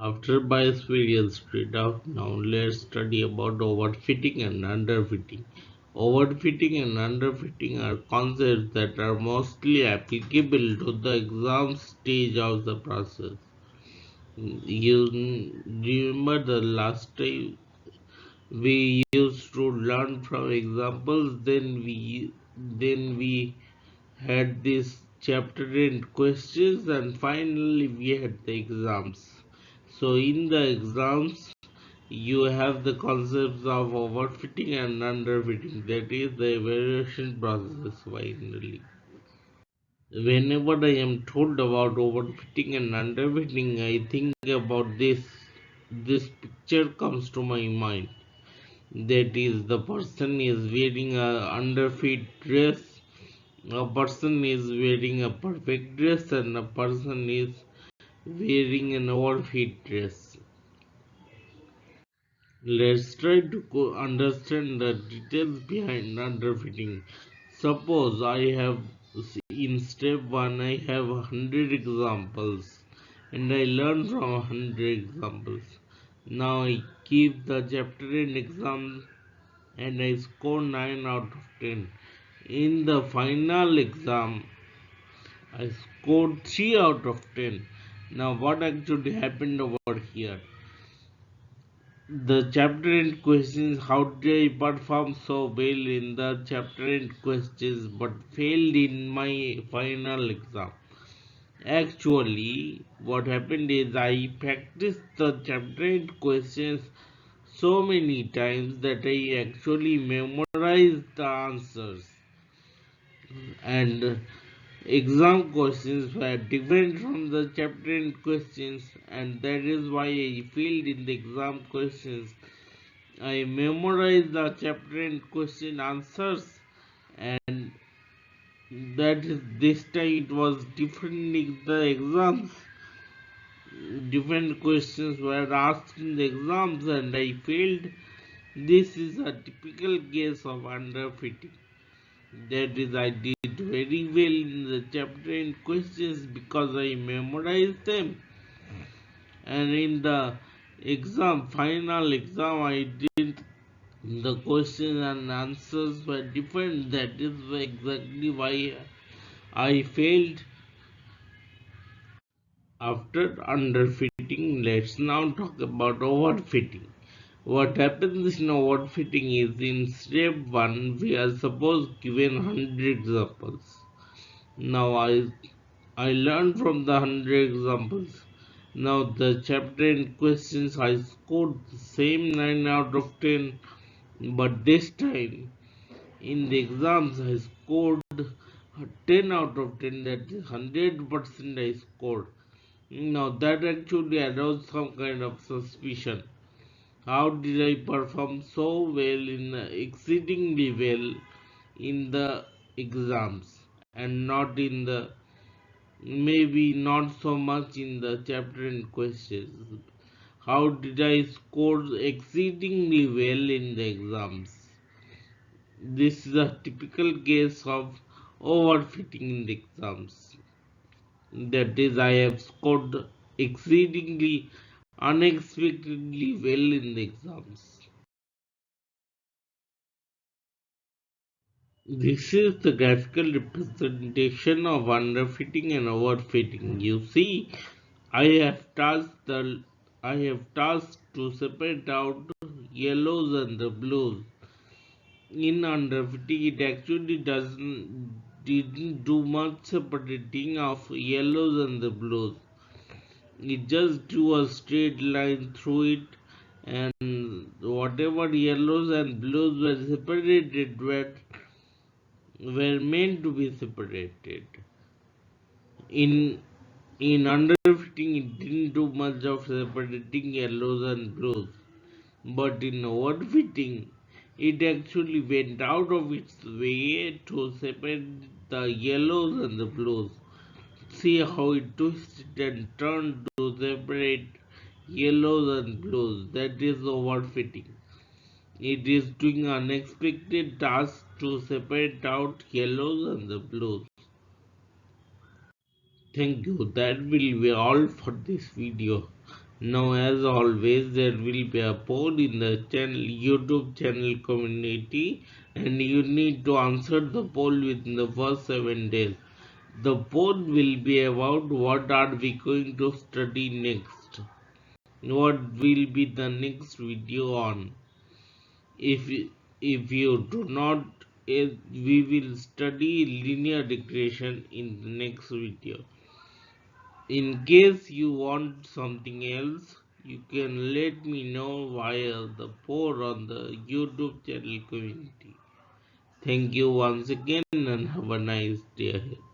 After biosphere spread out, now let's study about overfitting and underfitting. Overfitting and underfitting are concepts that are mostly applicable to the exam stage of the process. You remember the last time we used to learn from examples, then we had this chapter and questions, and finally we had the exams. So in the exams you have the concepts of overfitting and underfitting, that is the evaluation process finally. Whenever I am told about overfitting and underfitting, I think about this picture comes to my mind. That is, the person is wearing a underfit dress, a person is wearing a perfect dress, and a person is wearing an overfit dress. Let's try to understand the details behind underfitting. Suppose I have, in step 1 I have 100 examples and I learn from 100 examples. Now I keep the chapter and exam and I score 9 out of 10. In the final exam I scored 3 out of 10. Now what actually happened over here? The chapter and questions, how did I perform so well in the chapter and questions but failed in my final exam? Actually, what happened is I practiced the chapter and questions so many times that I actually memorized the answers, and exam questions were different from the chapter and questions, and that is why I failed in the exam questions. I memorized the chapter and question answers, and that is this time it was different in the exams. Different questions were asked in the exams and I failed. This is a typical case of underfitting. That is, I did very well in the chapter and questions because I memorized them, and in the exam, final exam, I did the questions and answers were different. That is exactly why I failed. After underfitting, let's now talk about overfitting. What happens in overfitting is, in step 1 we are supposed given 100 examples. Now I learned from the 100 examples. Now the chapter and questions I scored the same 9 out of 10, but this time in the exams I scored 10 out of 10, that is 100% I scored. Now that actually aroused some kind of suspicion. How did I perform so well, in exceedingly well, in the exams, and not in the, maybe not so much in the chapter and questions? How did I score exceedingly well in the exams? This is a typical case of overfitting in the exams. That is, I have scored exceedingly, unexpectedly well in the exams. This is the graphical representation of underfitting and overfitting. You see, I have tasked the I have tasked to separate out yellows and the blues. In underfitting, it actually didn't do much separating of yellows and the blues. It just drew a straight line through it, and whatever yellows and blues were separated were meant to be separated. In in underfitting, it didn't do much of separating yellows and blues, but in overfitting, it actually went out of its way to separate the yellows and the blues. See how it twisted and turned to separate yellows and blues. That is overfitting. It is doing unexpected tasks to separate out yellows and the blues. Thank you. That will be all for this video. Now, as always, there will be a poll in the YouTube channel community, and you need to answer the poll within the first 7 days. The poll will be about what are we going to study next, what will be the next video on. If you do not, we will study linear regression in the next video. In case you want something else, you can let me know via the poll on the YouTube channel community. Thank you once again and have a nice day ahead.